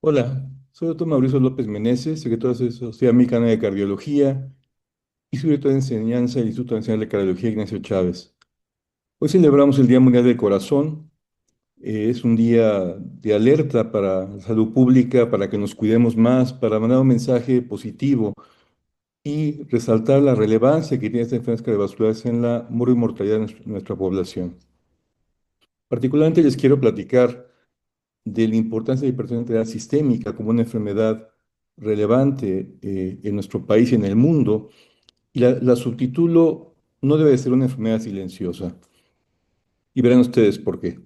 Hola, soy el doctor Mauricio López Meneses, secretario de Sociedad Mexicana de Cardiología y secretario de Enseñanza del Instituto Nacional de Cardiología Ignacio Chávez. Hoy celebramos el Día Mundial del Corazón. Es un día de alerta para la salud pública, para que nos cuidemos más, para mandar un mensaje positivo y resaltar la relevancia que tiene esta enfermedad cardiovasculares en la mortalidad de nuestra población. Particularmente les quiero platicar de la importancia de la hipertensión arterial sistémica como una enfermedad relevante en nuestro país y en el mundo. Y la subtítulo no debe de ser una enfermedad silenciosa. Y verán ustedes por qué.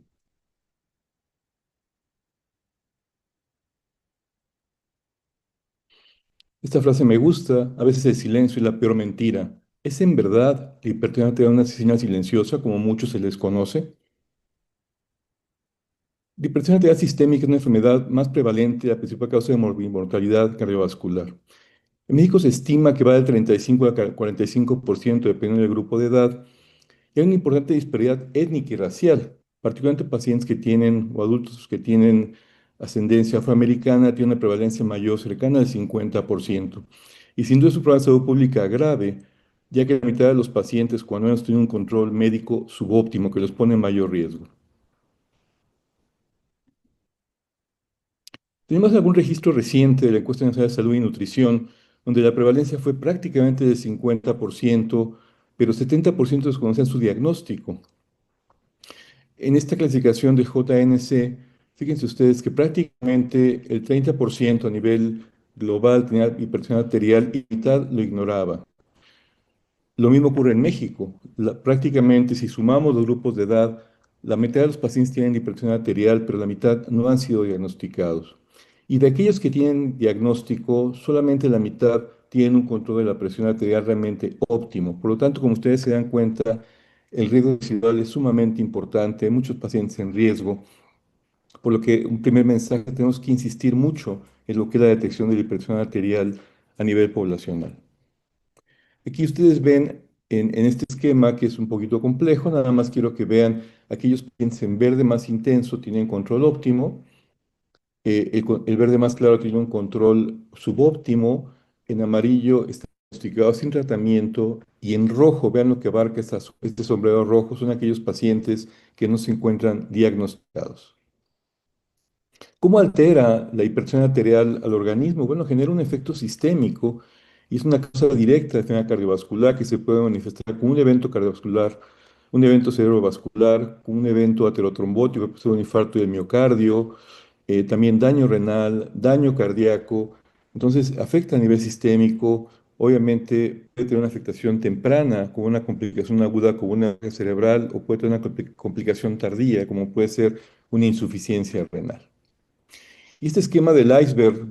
Esta frase me gusta, a veces el silencio es la peor mentira. ¿Es en verdad la hipertensión arterial una asesina silenciosa, como muchos se les conoce? La hipertensión arterial sistémica es una enfermedad más prevalente, la principal causa de mortalidad cardiovascular. En México se estima que va del 35 al 45% dependiendo del grupo de edad. Y hay una importante disparidad étnica y racial, particularmente pacientes que tienen o adultos que tienen ascendencia afroamericana tienen una prevalencia mayor, cercana al 50%. Y sin duda es un problema de salud pública grave, ya que la mitad de los pacientes, cuando menos, tienen un control médico subóptimo que los pone en mayor riesgo. Tenemos algún registro reciente de la encuesta nacional de salud y nutrición, donde la prevalencia fue prácticamente del 50%, pero 70% desconocían su diagnóstico. En esta clasificación de JNC, fíjense ustedes que prácticamente el 30% a nivel global tenía hipertensión arterial y la mitad lo ignoraba. Lo mismo ocurre en México. Prácticamente, si sumamos los grupos de edad, la mitad de los pacientes tienen hipertensión arterial, pero la mitad no han sido diagnosticados. Y de aquellos que tienen diagnóstico, solamente la mitad tienen un control de la presión arterial realmente óptimo. Por lo tanto, como ustedes se dan cuenta, el riesgo residual es sumamente importante. Hay muchos pacientes en riesgo, por lo que un primer mensaje, tenemos que insistir mucho en lo que es la detección de la hipertensión arterial a nivel poblacional. Aquí ustedes ven en este esquema que es un poquito complejo, nada más quiero que vean aquellos pacientes en verde más intenso tienen control óptimo, el verde más claro tiene un control subóptimo, en amarillo está diagnosticado sin tratamiento y en rojo, vean lo que abarca este sombrero rojo, son aquellos pacientes que no se encuentran diagnosticados. ¿Cómo altera la hipertensión arterial al organismo? Bueno, genera un efecto sistémico y es una causa directa de enfermedad cardiovascular que se puede manifestar con un evento cardiovascular, un evento cerebrovascular, con un evento aterotrombótico, que puede ser un infarto del miocardio, también daño renal, daño cardíaco. Entonces, afecta a nivel sistémico. Obviamente puede tener una afectación temprana, como una complicación aguda, como una hernia cerebral, o puede tener una complicación tardía, como puede ser una insuficiencia renal. Y este esquema del iceberg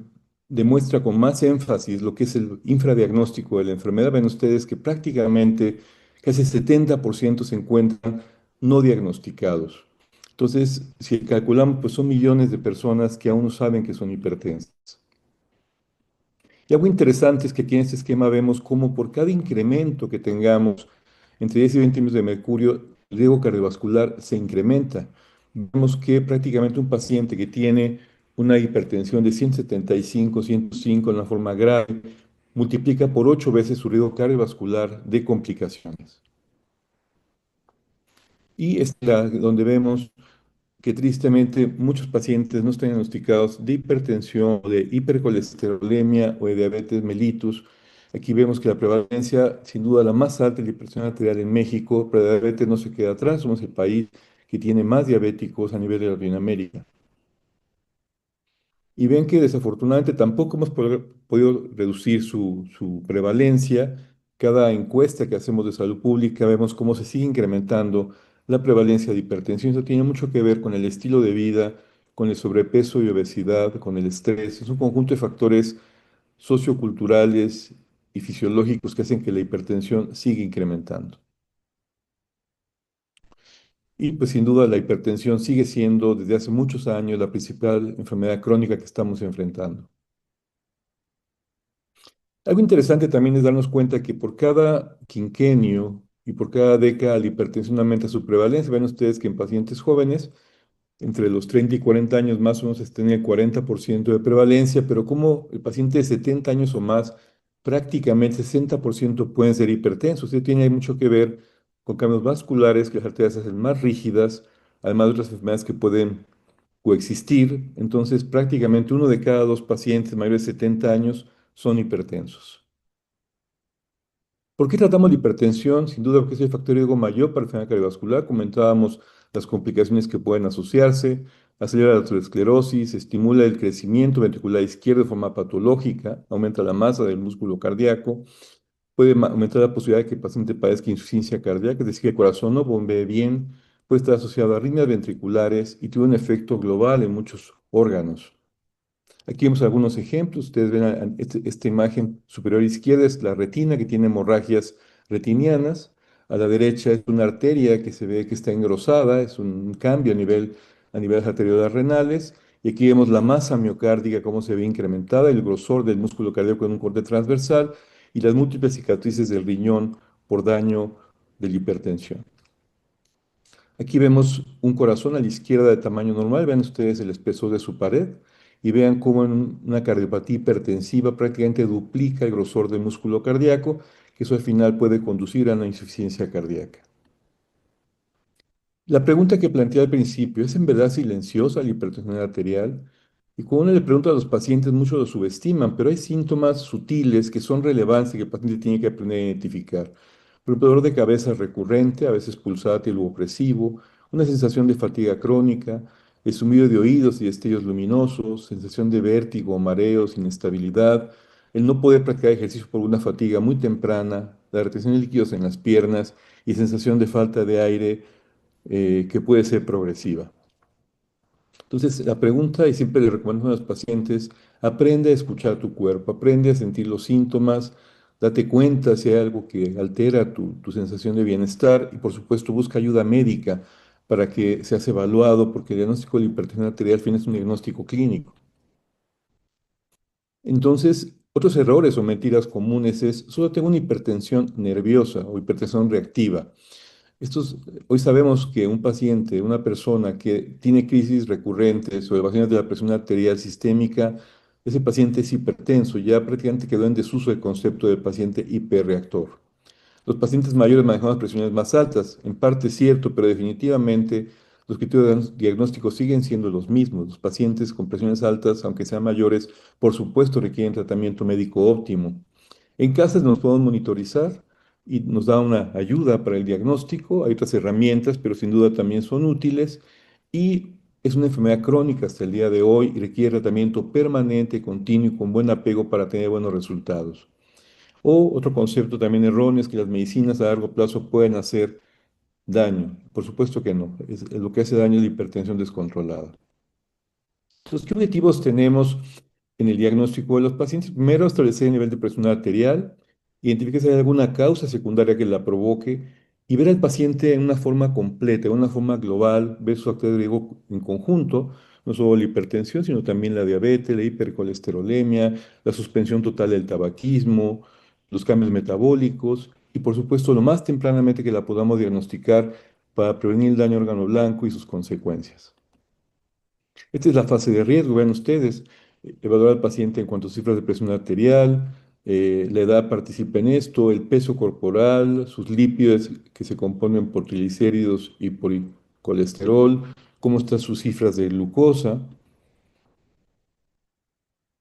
demuestra con más énfasis lo que es el infradiagnóstico de la enfermedad. Ven ustedes que prácticamente casi el 70% se encuentran no diagnosticados. Entonces, si calculamos, pues son millones de personas que aún no saben que son hipertensas. Y algo interesante es que aquí en este esquema vemos cómo por cada incremento que tengamos entre 10 y 20 milímetros de mercurio, el riesgo cardiovascular se incrementa. Vemos que prácticamente un paciente que tiene una hipertensión de 175, 105 en la forma grave, multiplica por 8 veces su riesgo cardiovascular de complicaciones. Y es donde vemos que tristemente muchos pacientes no están diagnosticados de hipertensión, o de hipercolesterolemia o de diabetes mellitus. Aquí vemos que la prevalencia, sin duda, la más alta de la hipertensión arterial en México, pero la diabetes no se queda atrás, somos el país que tiene más diabéticos a nivel de Latinoamérica. Y ven que desafortunadamente tampoco hemos podido reducir su prevalencia. Cada encuesta que hacemos de salud pública vemos cómo se sigue incrementando la prevalencia de hipertensión. Eso tiene mucho que ver con el estilo de vida, con el sobrepeso y obesidad, con el estrés. Es un conjunto de factores socioculturales y fisiológicos que hacen que la hipertensión siga incrementando. Y pues sin duda la hipertensión sigue siendo desde hace muchos años la principal enfermedad crónica que estamos enfrentando. Algo interesante también es darnos cuenta que por cada quinquenio y por cada década la hipertensión aumenta su prevalencia. Ven ustedes que en pacientes jóvenes entre los 30 y 40 años más o menos se tiene el 40% de prevalencia, pero como el paciente de 70 años o más, prácticamente 60% pueden ser hipertensos. Esto tiene mucho que ver con cambios vasculares, que las arterias se hacen más rígidas, además de otras enfermedades que pueden coexistir. Entonces, prácticamente uno de cada dos pacientes mayores de 70 años son hipertensos. ¿Por qué tratamos la hipertensión? Sin duda porque es el factor de riesgo mayor para la enfermedad cardiovascular. Comentábamos las complicaciones que pueden asociarse, acelera la aterosclerosis, estimula el crecimiento ventricular izquierdo de forma patológica, aumenta la masa del músculo cardíaco, puede aumentar la posibilidad de que el paciente padezca insuficiencia cardíaca, es decir, que el corazón no bombee bien, puede estar asociado a arritmias ventriculares y tiene un efecto global en muchos órganos. Aquí vemos algunos ejemplos. Ustedes ven esta imagen superior izquierda es la retina que tiene hemorragias retinianas. A la derecha es una arteria que se ve que está engrosada, es un cambio a nivel de las arteriolas renales. Y aquí vemos la masa miocárdica, cómo se ve incrementada, el grosor del músculo cardíaco en un corte transversal y las múltiples cicatrices del riñón por daño de la hipertensión. Aquí vemos un corazón a la izquierda de tamaño normal. Vean ustedes el espesor de su pared y vean cómo en una cardiopatía hipertensiva prácticamente duplica el grosor del músculo cardíaco, que eso al final puede conducir a una insuficiencia cardíaca. La pregunta que planteé al principio, ¿es en verdad silenciosa la hipertensión arterial? Y cuando uno le pregunta a los pacientes, muchos lo subestiman, pero hay síntomas sutiles que son relevantes y que el paciente tiene que aprender a identificar. Por ejemplo, dolor de cabeza recurrente, a veces pulsátil u opresivo, una sensación de fatiga crónica, el zumbido de oídos y destellos luminosos, sensación de vértigo, mareos, inestabilidad, el no poder practicar ejercicio por una fatiga muy temprana, la retención de líquidos en las piernas y sensación de falta de aire que puede ser progresiva. Entonces, la pregunta, y siempre le recomiendo a los pacientes, aprende a escuchar tu cuerpo, aprende a sentir los síntomas, date cuenta si hay algo que altera tu sensación de bienestar y, por supuesto, busca ayuda médica para que seas evaluado, porque el diagnóstico de la hipertensión arterial al fin es un diagnóstico clínico. Entonces, otros errores o mentiras comunes es, solo tengo una hipertensión nerviosa o hipertensión reactiva. Hoy sabemos que un paciente, una persona que tiene crisis recurrentes o elevaciones de la presión arterial sistémica, ese paciente es hipertenso, ya prácticamente quedó en desuso el concepto de paciente hiperreactor. Los pacientes mayores manejamos presiones más altas, en parte es cierto, pero definitivamente los criterios diagnósticos siguen siendo los mismos. Los pacientes con presiones altas, aunque sean mayores, por supuesto requieren tratamiento médico óptimo. En casa nos podemos monitorizar y nos da una ayuda para el diagnóstico. Hay otras herramientas, pero sin duda también son útiles. Y es una enfermedad crónica hasta el día de hoy y requiere tratamiento permanente, continuo y con buen apego para tener buenos resultados. O otro concepto también erróneo es que las medicinas a largo plazo pueden hacer daño. Por supuesto que no. Lo que hace daño es la hipertensión descontrolada. Entonces, ¿qué objetivos tenemos en el diagnóstico de los pacientes? Primero, establecer el nivel de presión arterial, identificar si hay alguna causa secundaria que la provoque y ver al paciente en una forma completa, en una forma global, ver su actividad de riesgo en conjunto, no solo la hipertensión, sino también la diabetes, la hipercolesterolemia, la suspensión total del tabaquismo, los cambios metabólicos y, por supuesto, lo más tempranamente que la podamos diagnosticar para prevenir el daño al órgano blanco y sus consecuencias. Esta es la fase de riesgo, vean ustedes, evaluar al paciente en cuanto a cifras de presión arterial, la edad participa en esto, el peso corporal, sus lípidos que se componen por triglicéridos y por colesterol, cómo están sus cifras de glucosa.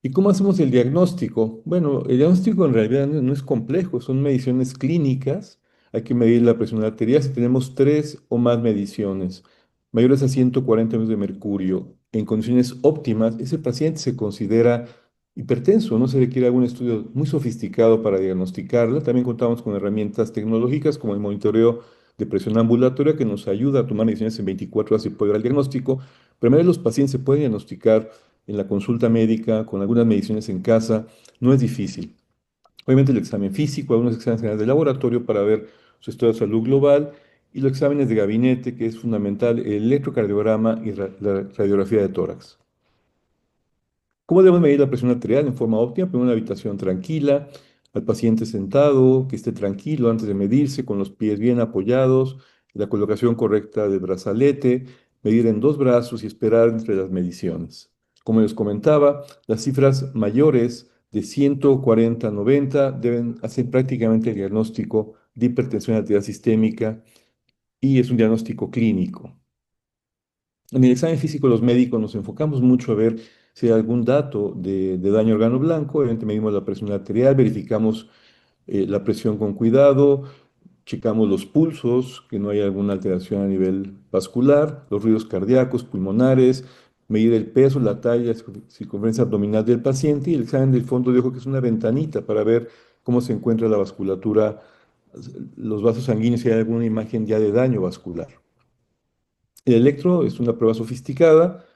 ¿Y cómo hacemos el diagnóstico? Bueno, el diagnóstico en realidad no es complejo, son mediciones clínicas. Hay que medir la presión arterial si tenemos tres o más mediciones, mayores a 140 mm de mercurio, en condiciones óptimas, ese paciente se considera hipertenso, no se requiere algún estudio muy sofisticado para diagnosticarlo. También contamos con herramientas tecnológicas como el monitoreo de presión ambulatoria que nos ayuda a tomar decisiones en 24 horas y poder dar el diagnóstico. Primero los pacientes se pueden diagnosticar en la consulta médica, con algunas mediciones en casa, no es difícil. Obviamente el examen físico, algunos exámenes generales de laboratorio para ver su estado de salud global y los exámenes de gabinete, que es fundamental, el electrocardiograma y la radiografía de tórax. ¿Cómo debemos medir la presión arterial en forma óptima? Primero, una habitación tranquila, al paciente sentado, que esté tranquilo antes de medirse, con los pies bien apoyados, la colocación correcta del brazalete, medir en dos brazos y esperar entre las mediciones. Como les comentaba, las cifras mayores de 140-90 deben hacer prácticamente el diagnóstico de hipertensión arterial sistémica y es un diagnóstico clínico. En el examen físico, los médicos nos enfocamos mucho a ver si hay algún dato de daño organo blanco. Obviamente medimos la presión arterial, verificamos la presión con cuidado, checamos los pulsos, que no haya alguna alteración a nivel vascular, los ruidos cardíacos, pulmonares, medir el peso, la talla, circunferencia abdominal del paciente y el examen del fondo de ojo, que es una ventanita para ver cómo se encuentra la vasculatura, los vasos sanguíneos, si hay alguna imagen ya de daño vascular. El electro es una prueba sofisticada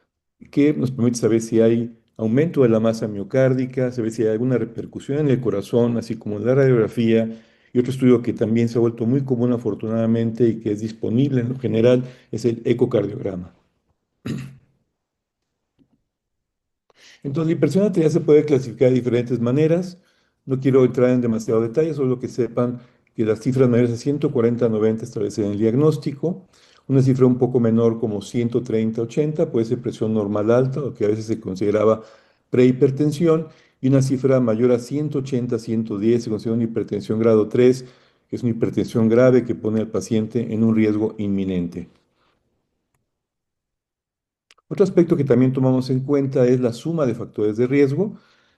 que nos permite saber si hay aumento de la masa miocárdica, saber si hay alguna repercusión en el corazón, así como en la radiografía. Y otro estudio que también se ha vuelto muy común afortunadamente y que es disponible en lo general es el ecocardiograma. Entonces, la hipertensión arterial se puede clasificar de diferentes maneras. No quiero entrar en demasiado detalle, solo que sepan que las cifras mayores de 140-90 establecen el diagnóstico. Una cifra un poco menor como 130-80 puede ser presión normal alta, o que a veces se consideraba prehipertensión. Y una cifra mayor a 180-110 se considera una hipertensión grado 3, que es una hipertensión grave que pone al paciente en un riesgo inminente. Otro aspecto que también tomamos en cuenta es la suma de factores de riesgo.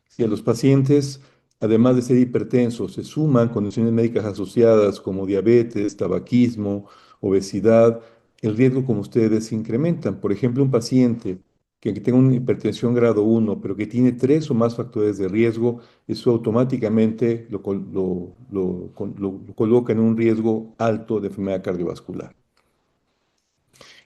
Si a los pacientes, además de ser hipertensos, se suman condiciones médicas asociadas como diabetes, tabaquismo, obesidad, el riesgo, como ustedes, se incrementan. Por ejemplo, un paciente que tenga una hipertensión grado 1, pero que tiene tres o más factores de riesgo, eso automáticamente lo coloca en un riesgo alto de enfermedad cardiovascular.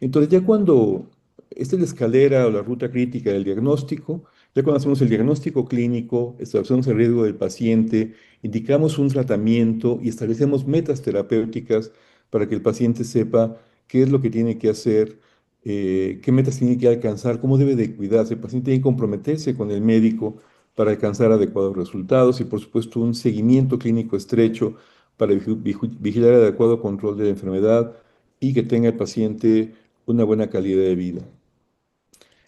Entonces, ya cuando esta es la escalera o la ruta crítica del diagnóstico, ya cuando hacemos el diagnóstico clínico, establecemos el riesgo del paciente, indicamos un tratamiento y establecemos metas terapéuticas para que el paciente sepa qué es lo que tiene que hacer, qué metas tiene que alcanzar, cómo debe de cuidarse. El paciente tiene que comprometerse con el médico para alcanzar adecuados resultados y, por supuesto, un seguimiento clínico estrecho para vigilar el adecuado control de la enfermedad y que tenga el paciente una buena calidad de vida.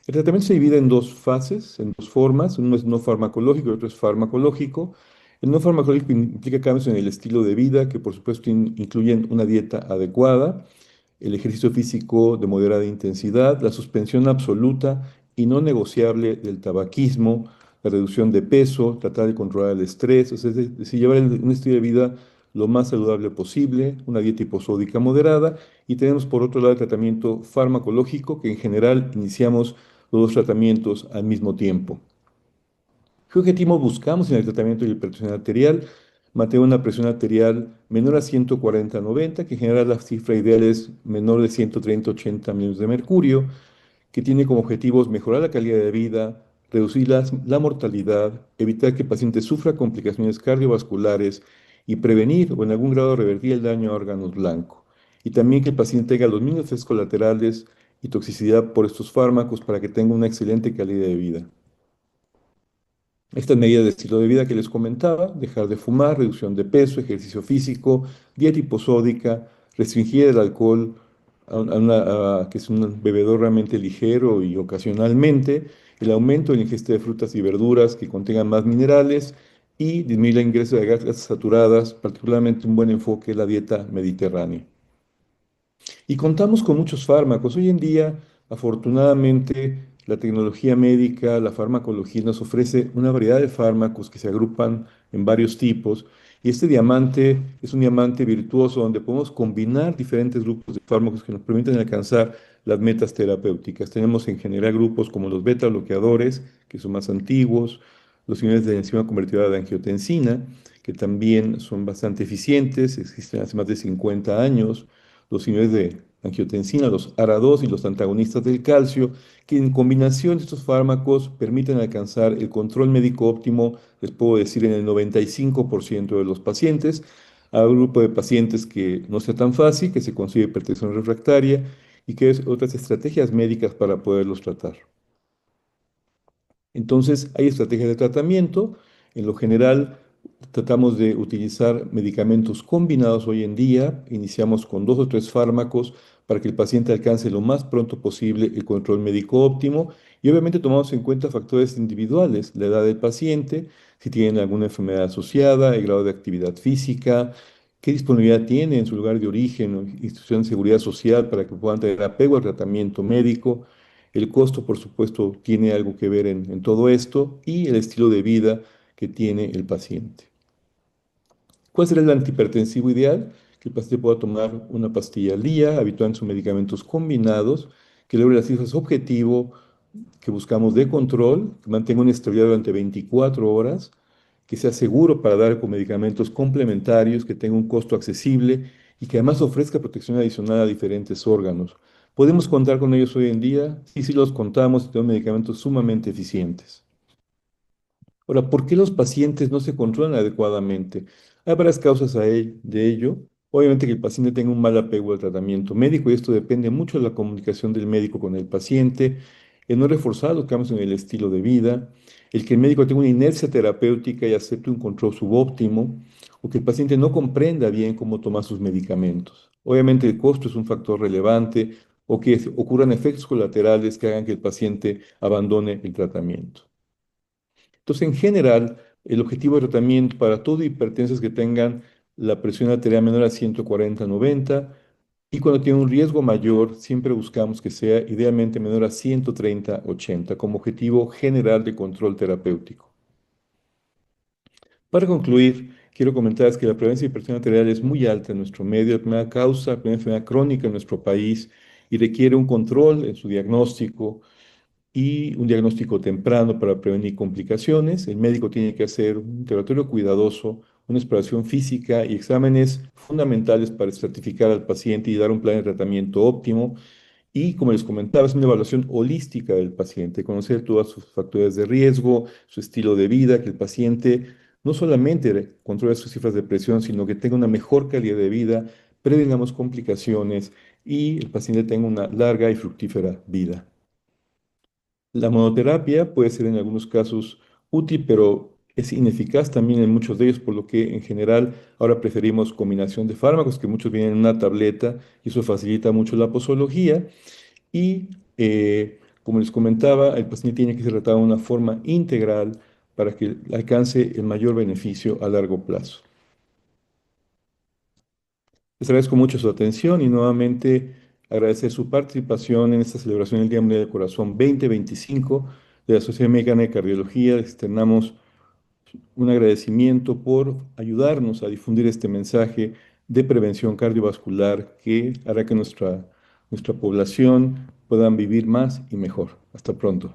El tratamiento se divide en dos fases, en dos formas. Uno es no farmacológico y otro es farmacológico. El no farmacológico implica cambios en el estilo de vida que por supuesto incluyen una dieta adecuada, el ejercicio físico de moderada intensidad, la suspensión absoluta y no negociable del tabaquismo, la reducción de peso, tratar de controlar el estrés, o sea, es decir, llevar un estilo de vida lo más saludable posible, una dieta hiposódica moderada, y tenemos por otro lado el tratamiento farmacológico, que en general iniciamos los dos tratamientos al mismo tiempo. ¿Qué objetivo buscamos en el tratamiento de la hipertensión arterial? Mantener una presión arterial menor a 140-90, que en general la cifra ideal es menor de 130-80 millones de mercurio, que tiene como objetivos mejorar la calidad de vida, reducir la mortalidad, evitar que el paciente sufra complicaciones cardiovasculares y prevenir o en algún grado revertir el daño a órganos blancos. Y también que el paciente tenga los mínimos efectos colaterales y toxicidad por estos fármacos para que tenga una excelente calidad de vida. Estas medidas de estilo de vida que les comentaba, dejar de fumar, reducción de peso, ejercicio físico, dieta hiposódica, restringir el alcohol que es un bebedor realmente ligero y ocasionalmente, el aumento de la ingesta de frutas y verduras que contengan más minerales y disminuir el ingreso de grasas saturadas, particularmente un buen enfoque en la dieta mediterránea. Y contamos con muchos fármacos. Hoy en día, afortunadamente, la tecnología médica, la farmacología nos ofrece una variedad de fármacos que se agrupan en varios tipos. Y este diamante es un diamante virtuoso donde podemos combinar diferentes grupos de fármacos que nos permiten alcanzar las metas terapéuticas. Tenemos en general grupos como los beta bloqueadores, que son más antiguos, los inhibidores de la enzima convertidora de angiotensina, que también son bastante eficientes, existen hace más de 50 años los inhibidores de angiotensina, los ARA2 y los antagonistas del calcio, que en combinación de estos fármacos permiten alcanzar el control médico óptimo, les puedo decir, en el 95% de los pacientes. Hay un grupo de pacientes que no sea tan fácil, que se consigue hipertensión refractaria y que es otras estrategias médicas para poderlos tratar. Entonces, hay estrategias de tratamiento. En lo general, Tratamos de utilizar medicamentos combinados hoy en día. Iniciamos con dos o tres fármacos para que el paciente alcance lo más pronto posible el control médico óptimo. Y obviamente tomamos en cuenta factores individuales, la edad del paciente, si tiene alguna enfermedad asociada, el grado de actividad física, qué disponibilidad tiene en su lugar de origen o institución de seguridad social para que puedan tener apego al tratamiento médico. El costo, por supuesto, tiene algo que ver en todo esto y el estilo de vida que tiene el paciente. ¿Cuál será el antihipertensivo ideal? Que el paciente pueda tomar una pastilla al día, habituando sus medicamentos combinados, que logre las cifras objetivo que buscamos de control, que mantenga una estabilidad durante 24 horas, que sea seguro para dar con medicamentos complementarios, que tenga un costo accesible y que además ofrezca protección adicional a diferentes órganos. ¿Podemos contar con ellos hoy en día? Sí, sí los contamos y tenemos medicamentos sumamente eficientes. Ahora, ¿por qué los pacientes no se controlan adecuadamente? Hay varias causas de ello. Obviamente que el paciente tenga un mal apego al tratamiento médico y esto depende mucho de la comunicación del médico con el paciente, el no reforzar los cambios en el estilo de vida, el que el médico tenga una inercia terapéutica y acepte un control subóptimo, o que el paciente no comprenda bien cómo tomar sus medicamentos. Obviamente el costo es un factor relevante o que ocurran efectos colaterales que hagan que el paciente abandone el tratamiento. Entonces, en general, el objetivo de tratamiento para todo hipertensos que tengan la presión arterial menor a 140/90 y cuando tiene un riesgo mayor, siempre buscamos que sea idealmente menor a 130/80 como objetivo general de control terapéutico. Para concluir, quiero comentarles que la prevalencia de hipertensión arterial es muy alta en nuestro medio, la primera causa, la primera enfermedad crónica en nuestro país y requiere un control en su diagnóstico y un diagnóstico temprano para prevenir complicaciones. El médico tiene que hacer un interrogatorio cuidadoso, una exploración física y exámenes fundamentales para estratificar al paciente y dar un plan de tratamiento óptimo. Y como les comentaba, es una evaluación holística del paciente, conocer todos sus factores de riesgo, su estilo de vida, que el paciente no solamente controle sus cifras de presión, sino que tenga una mejor calidad de vida, prevengamos complicaciones y el paciente tenga una larga y fructífera vida. La monoterapia puede ser en algunos casos útil, pero es ineficaz también en muchos de ellos, por lo que en general ahora preferimos combinación de fármacos, que muchos vienen en una tableta y eso facilita mucho la posología. Y como les comentaba, el paciente tiene que ser tratado de una forma integral para que alcance el mayor beneficio a largo plazo. Les agradezco mucho su atención y nuevamente agradecer su participación en esta celebración del Día Mundial del Corazón 2025 de la Sociedad Mexicana de Cardiología. Les externamos un agradecimiento por ayudarnos a difundir este mensaje de prevención cardiovascular que hará que nuestra población pueda vivir más y mejor. Hasta pronto.